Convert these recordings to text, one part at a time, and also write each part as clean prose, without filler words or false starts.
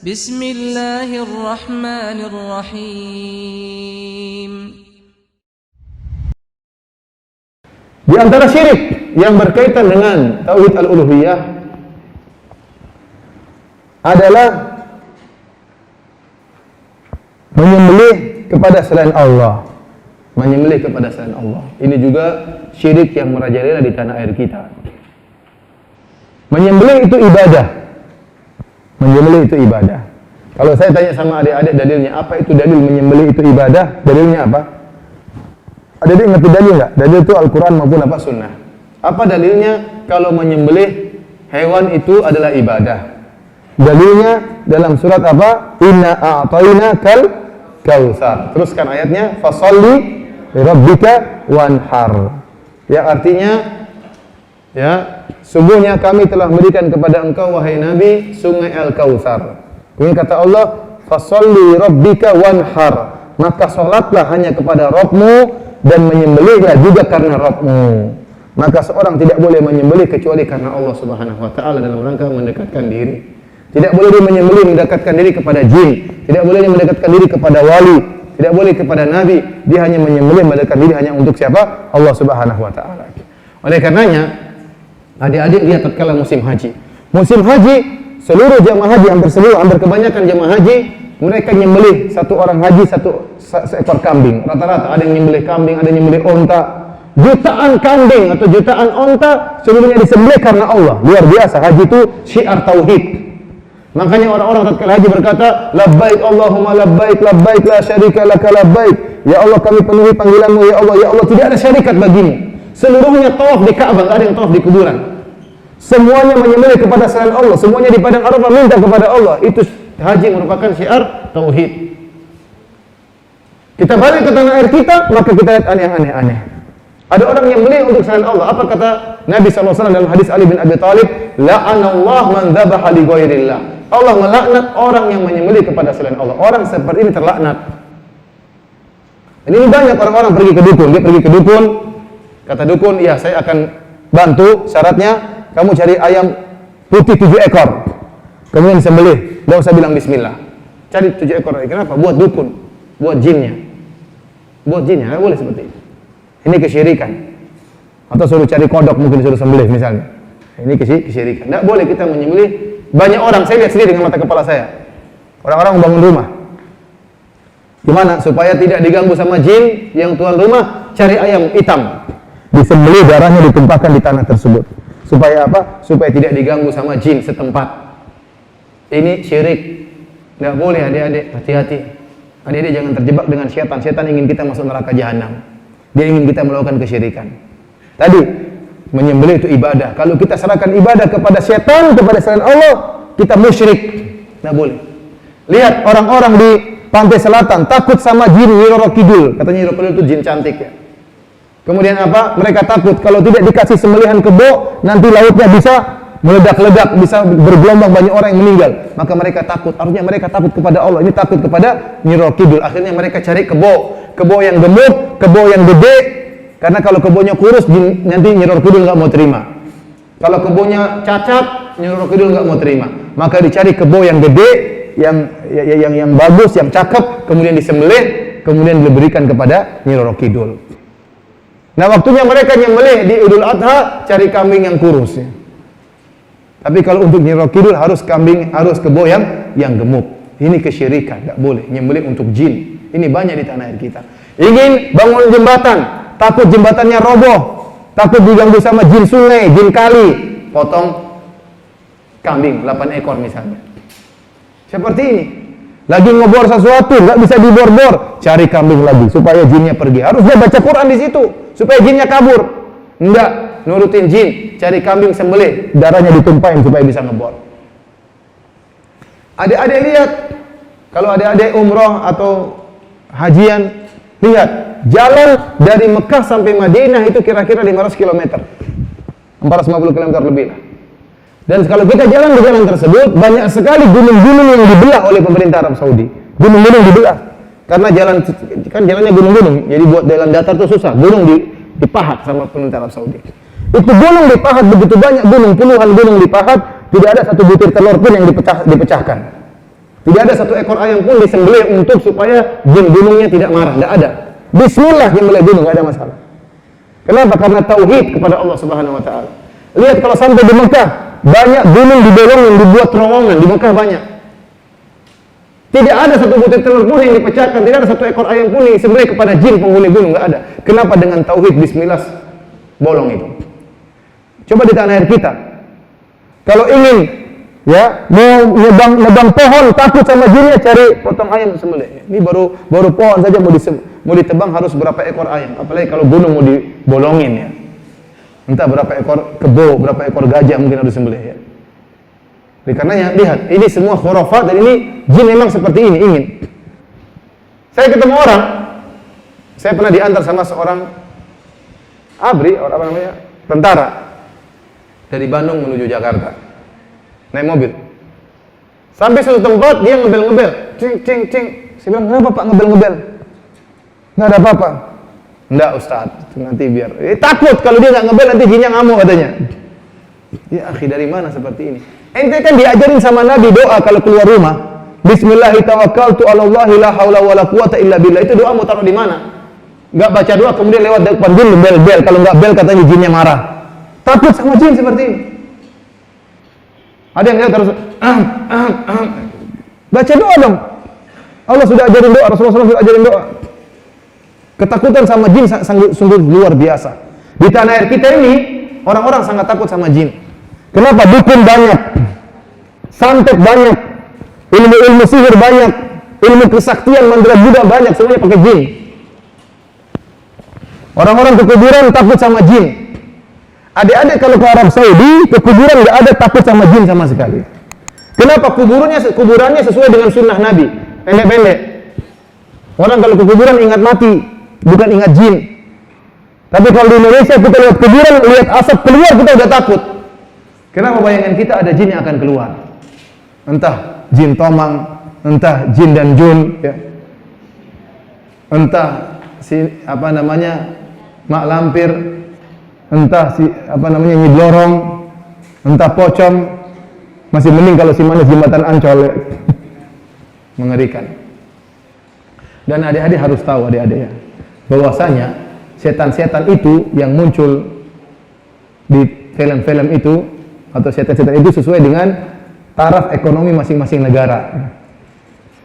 Bismillahirrahmanirrahim. Di antara syirik yang berkaitan dengan tauhid al-uluhiyah adalah menyembelih kepada selain Allah. Menyembelih kepada selain Allah. Ini juga syirik yang merajalela di tanah air kita. Menyembelih itu ibadah. Menyembelih itu ibadah. Kalau saya tanya sama adik-adik dalilnya, apa itu dalil menyembelih itu ibadah? Dalilnya apa? Adik-adik ngerti dalil nggak? Dalil itu Al-Quran maupun apa sunnah. Apa dalilnya kalau menyembelih hewan itu adalah ibadah? Dalilnya dalam surat apa? Inna a'tayna kal kautsar. Teruskan ayatnya, fasalli lirabbika wanhar. Ya artinya, ya sungguhnya kami telah memberikan kepada engkau wahai Nabi sungai Al-Kautsar. Kemudian kata Allah, fasalli lirabbika wanhar. Maka salatlah hanya kepada Rabbmu dan menyembelihlah juga karena Rabbmu. Maka seorang tidak boleh menyembelih kecuali karena Allah Subhanahu wa taala dalam rangka mendekatkan diri. Tidak boleh dia menyembelih mendekatkan diri kepada jin, tidak boleh dia mendekatkan diri kepada wali, tidak boleh kepada nabi. Dia hanya menyembelih mendekatkan diri hanya untuk siapa? Allah Subhanahu wa taala. Oleh karenanya, adik-adik lihat tatkala musim haji. Musim haji, seluruh jamaah haji hampir kebanyakan jamaah haji mereka nyembelih satu orang haji seekor kambing. Rata-rata ada yang nyembelih kambing, ada yang nyembelih onta. Jutaan kambing atau jutaan onta seluruhnya disembelih karena Allah. Luar biasa, haji itu syiar tauhid. Makanya orang-orang tatkala haji berkata, labbaik Allahumma labbaik, labbaik la syarika laka labbaik. Ya Allah, kami penuhi panggilanmu ya Allah, tidak ada syarikat bagimu. Seluruhnya tawaf di Ka'bah, enggak ada yang tawaf di kuburan. Semuanya menyembelih kepada selain Allah, semuanya di padang Arafah minta kepada Allah. Itu haji merupakan syiar tauhid. Kita balik ke tanah air kita, maka kita lihat aneh-aneh. Ada orang yang beli untuk selain Allah. Apa kata Nabi SAW dalam hadis Ali bin Abi Thalib? La'anallah man dzabaha li ghairillah. Allah melaknat orang yang menyembelih kepada selain Allah. Orang seperti ini terlaknat. Ini banyak orang-orang pergi ke dukun. Dia pergi ke dukun, kata dukun, ya saya akan bantu, syaratnya kamu cari ayam putih 7 ekor. Kemudian disembelih, enggak usah bilang bismillah. Cari 7 ekor. Kenapa? Buat dukun, buat jinnya. Buat jinnya, enggak boleh seperti itu. Ini kesyirikan. Atau suruh cari kodok, mungkin suruh sembelih misalnya. Ini kesyirikan. Enggak boleh kita menyembelih. Banyak orang, saya lihat sendiri dengan mata kepala saya. Orang-orang membangun rumah. Gimana? Supaya tidak diganggu sama jin, yang tuan rumah cari ayam hitam. Disembelih, darahnya ditumpahkan di tanah tersebut. Supaya apa? Supaya tidak diganggu sama jin setempat. Ini syirik. Enggak boleh adik-adik, hati-hati. Adik-adik jangan terjebak dengan syaitan. Syaitan ingin kita masuk neraka jahanam. Dia ingin kita melakukan kesyirikan. Tadi menyembelih itu ibadah. Kalau kita serahkan ibadah kepada syaitan, kepada selain Allah, kita musyrik. Tidak boleh. Lihat orang-orang di pantai selatan takut sama jin Nyi Roro Kidul. Katanya Nyi Roro Kidul itu jin cantik ya. Kemudian apa? Mereka takut kalau tidak dikasih sembelihan kebo, nanti lautnya bisa meledak-ledak, bisa bergelombang, banyak orang yang meninggal. Maka mereka takut. Artinya mereka takut kepada Allah. Ini takut kepada Nyi Roro Kidul. Akhirnya mereka cari kebo yang gemuk, kebo yang gede. Karena kalau kebonya kurus, nanti Nyi Roro Kidul nggak mau terima. Kalau kebonya cacat, Nyi Roro Kidul nggak mau terima. Maka dicari kebo yang gede, yang bagus, yang cakep, kemudian disembelih, kemudian diberikan kepada Nyi Roro Kidul. Nah, waktunya mereka nyembelih di Idul Adha, cari kambing yang kurus. Ya. Tapi kalau untuk Nyi Roro Kidul harus kebo yang gemuk. Ini kesyirikan, nggak boleh nyembelih untuk jin. Ini banyak di tanah air kita. Ingin bangun jembatan, takut jembatannya roboh, takut diganggu sama jin sungai, jin kali, potong kambing 8 ekor misalnya. Seperti ini. Lagi ngebor sesuatu, nggak bisa dibor-bor, cari kambing lagi supaya jinnya pergi. Harusnya baca Quran di situ supaya jinnya kabur. Enggak, nurutin jin, cari kambing sembelih, darahnya ditumpahin supaya bisa ngebor. Adik-adik lihat, kalau adik-adik umroh atau hajian, lihat jalan dari Mekah sampai Madinah itu kira-kira 500 km, 450 km lebih lah. Dan kalau kita jalan di jalan tersebut, banyak sekali gunung-gunung yang dibelah oleh pemerintah Arab Saudi. Gunung-gunung dibelah. Karena jalannya gunung-gunung, jadi buat jalan datar itu susah. Gunung dipahat sama pemerintah Arab Saudi. Itu gunung dipahat, begitu banyak gunung, puluhan gunung dipahat, tidak ada satu butir telur pun yang dipecahkan. Tidak ada satu ekor ayam pun disembelih untuk supaya jin gunungnya tidak marah. Tidak ada. Bismillah nyembelih gunung, nggak ada masalah. Kenapa? Karena tauhid kepada Allah Subhanahu Wa Taala. Lihat kalau sampai di Mekah, banyak gunung dibolongin, dibuat terowongan di Mekah banyak. Tidak ada satu butir telur pun yang dipecahkan, tidak ada satu ekor ayam pun yang disembelih kepada jin penghuni gunung, nggak ada. Kenapa? Dengan tauhid Bismillah bolong itu. Coba di tanah air kita, kalau ingin ya mau nebang pohon, takut sama jinnya, cari potong ayam sembelih. Ini baru pohon saja mau ditebang harus berapa ekor ayam, apalagi kalau gunung mau dibolongin ya. Entah berapa ekor kebo, berapa ekor gajah mungkin harus sembelih ya. Oleh karenanya lihat, ini semua khurafat dan ini jin memang seperti ini ingin. Saya ketemu orang, saya pernah diantar sama seorang abri, orang apa namanya, tentara dari Bandung menuju Jakarta, naik mobil. Sampai suatu tempat dia ngebel-ngebel, cing cing cing. Saya bilang, kenapa Pak ngebel-ngebel? Nggak ada apa-apa. Enggak Ustaz, nanti biar. Takut kalau dia nggak ngebel nanti jinnya ngamuk katanya. Ya akhi, dari mana seperti ini? Ente kan diajarin sama Nabi doa kalau keluar rumah. Bismillahirrahmanirrahim. Allahi la haula wala quwata illa billah. Itu doa mau taruh di mana? Enggak baca doa kemudian lewat depan jin bel-bel. Kalau enggak bel katanya jinnya marah. Takut sama jin seperti ini. Ada yang lihat harus baca doa dong. Allah sudah ajarin doa, Rasulullah SAW sudah ajarin doa. Ketakutan sama jin sungguh luar biasa. Di tanah air kita ini orang-orang sangat takut sama jin. Kenapa? Dukun banyak, santet banyak, ilmu sihir banyak, ilmu kesaktian mantra Buddha banyak, semuanya pakai jin. Orang-orang ke kuburan takut sama jin. Adik-adik kalau ke Arab Saudi, ke kuburan nggak ada takut sama jin sama sekali. Kenapa? Kuburannya sesuai dengan sunnah Nabi, pendek-pendek. Orang kalau ke kuburan ingat mati, bukan ingat jin. Tapi kalau di Indonesia kita lihat kuburan, lihat asap keluar kita udah takut. Kenapa? Bayangan kita ada jin yang akan keluar. Entah jin tomang, entah jin dan jun, ya. Entah mak lampir, entah Nyi Blorong, entah pocong. Masih mending kalau si manis jembatan Ancol, ya. Mengerikan. Dan adik-adik harus tahu adik-adik ya, bahwasanya setan-setan itu yang muncul di film-film itu atau setan-setan itu sesuai dengan taraf ekonomi masing-masing negara.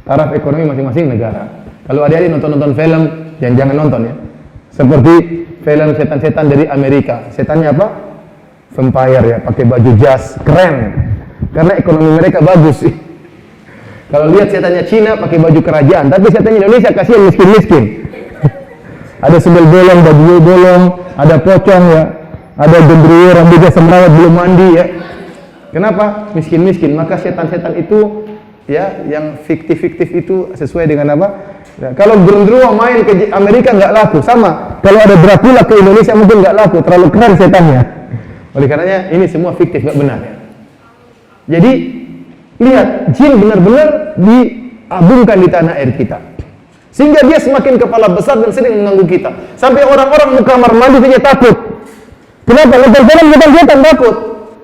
Taraf ekonomi masing-masing negara. Kalau adik-adik nonton film, jangan nonton ya. Seperti film setan-setan dari Amerika. Setannya apa? Vampire ya, pakai baju jas, keren. Karena ekonomi mereka bagus sih. Kalau lihat setannya Cina pakai baju kerajaan, tapi setannya Indonesia kasihan miskin-miskin. Ada sendal bolong, baju bolong, ada pocong ya, ada gendruwo rambutnya semrawut belum mandi ya. Kenapa? Miskin-miskin. Maka setan-setan itu ya, yang fiktif-fiktif itu sesuai dengan apa? Ya, kalau gendruwo main ke Amerika nggak laku, sama. Kalau ada Dracula ke Indonesia mungkin nggak laku, terlalu keren setannya. Oleh karenanya ini semua fiktif, nggak benar ya. Jadi lihat, jin benar-benar diagungkan di tanah air kita. Sehingga dia semakin kepala besar dan sering mengganggu kita. Sampai orang-orang mau kamar mandi saja takut. Kenapa? Nonton film setan takut.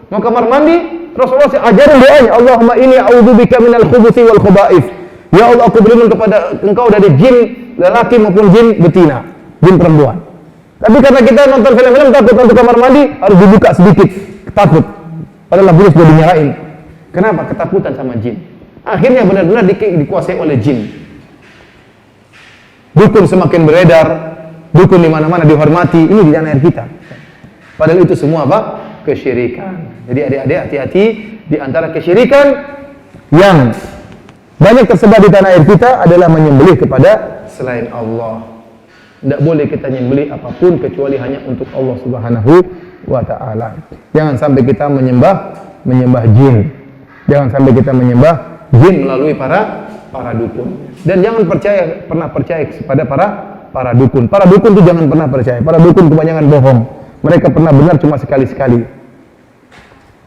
Mau kamar mandi, Rasulullah ajarin doanya, Allahumma inni a'udzubika minal khubuthi wal khaba'ith. Ya Allah, aku berlindung kepada Engkau dari jin lelaki maupun jin betina, jin perempuan. Tapi karena kita nonton film-film takut, untuk kamar mandi harus dibuka sedikit, takut. Padahal lampu sudah dinyalain. Kenapa? Ketakutan sama jin. Akhirnya benar-benar dikuasai oleh jin. Dukun semakin beredar, dukun di mana-mana dihormati, ini di tanah air kita. Padahal itu semua apa? Kesyirikan. Jadi adik-adik hati-hati, di antara kesyirikan yang banyak tersebar di tanah air kita adalah menyembelih kepada selain Allah. Tidak boleh kita menyembelih apapun kecuali hanya untuk Allah Subhanahu wa Ta'ala. Jangan sampai kita menyembah jin. Jangan sampai kita menyembah jin melalui para dukun. Dan jangan pernah percaya kepada para dukun. Para dukun itu jangan pernah percaya. Para dukun kebanyakan bohong. Mereka pernah benar cuma sekali-sekali.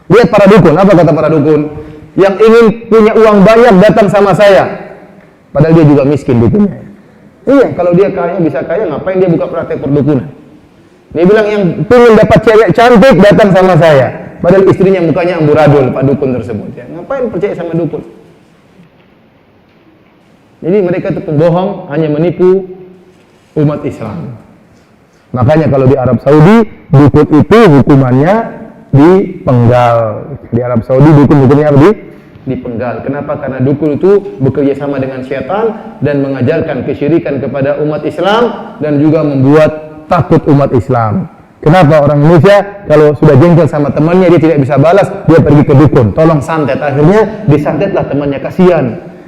Lihat para dukun, apa kata para dukun? Yang ingin punya uang banyak datang sama saya. Padahal dia juga miskin dukunnya. Iya, kalau dia kaya, bisa kaya, ngapain dia buka praktek perdukunan? Dia bilang yang ingin dapat cewek cantik datang sama saya. Padahal istrinya mukanya amburadul, Pak dukun tersebut. Ya. Ngapain percaya sama dukun? Jadi mereka itu pembohong, hanya menipu umat Islam. Makanya kalau di Arab Saudi, dukun itu hukumannya dipenggal. Di Arab Saudi dukun hukumnya apa? Dipenggal. Kenapa? Karena dukun itu bekerja sama dengan syaitan dan mengajarkan kesyirikan kepada umat Islam dan juga membuat takut umat Islam. Kenapa orang Indonesia kalau sudah jengkel sama temannya dia tidak bisa balas, dia pergi ke dukun, tolong santet. Akhirnya disantetlah temannya, kasihan.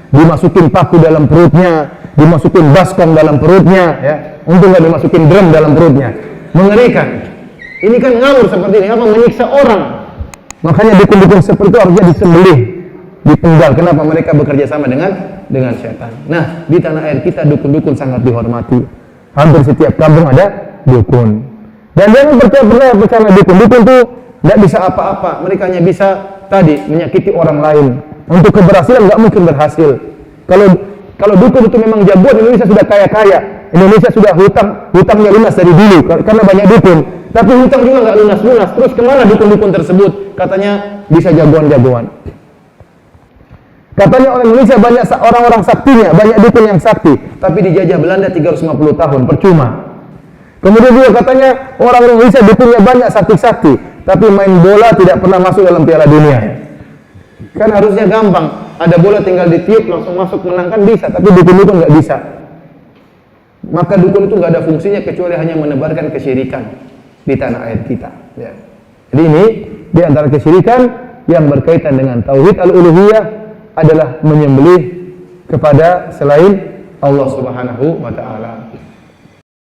Dimasukin paku dalam perutnya, dimasukin baskom dalam perutnya, ya. Untung nggak dimasukin drum dalam perutnya. Mengerikan. Ini kan ngawur seperti ini, apa menyiksa orang. Makanya dukun-dukun seperti itu harusnya disembelih, dipenggal. Kenapa? Mereka bekerja sama dengan setan. Nah, di tanah air kita dukun-dukun sangat dihormati. Hampir setiap kampung ada dukun. Dan jangan percaya dukun. Dukun itu nggak bisa apa-apa. Mereka hanya bisa tadi menyakiti orang lain. Untuk keberhasilan nggak mungkin berhasil. Kalau dukun itu memang jagoan, Indonesia sudah kaya-kaya. Indonesia sudah hutangnya lunas dari dulu karena banyak dukun. Tapi hutang juga nggak lunas-lunas. Terus kemana dukun-dukun tersebut? Katanya bisa jagoan-jagoan. Katanya orang Indonesia banyak orang-orang saktinya, banyak dukun yang sakti. Tapi dijajah Belanda 350 tahun, percuma. Kemudian juga katanya orang Indonesia dukunnya banyak sakti-sakti. Tapi main bola tidak pernah masuk dalam Piala Dunia. Kan harusnya gampang. Ada bola tinggal ditiup, langsung masuk menang kan bisa. Tapi dukun-dukun nggak bisa. Maka dukun itu nggak ada fungsinya kecuali hanya menebarkan kesyirikan di tanah air kita. Ya. Jadi ini di antara kesyirikan yang berkaitan dengan tauhid al-uluhiyah adalah menyembelih kepada selain Allah Subhanahu wa taala.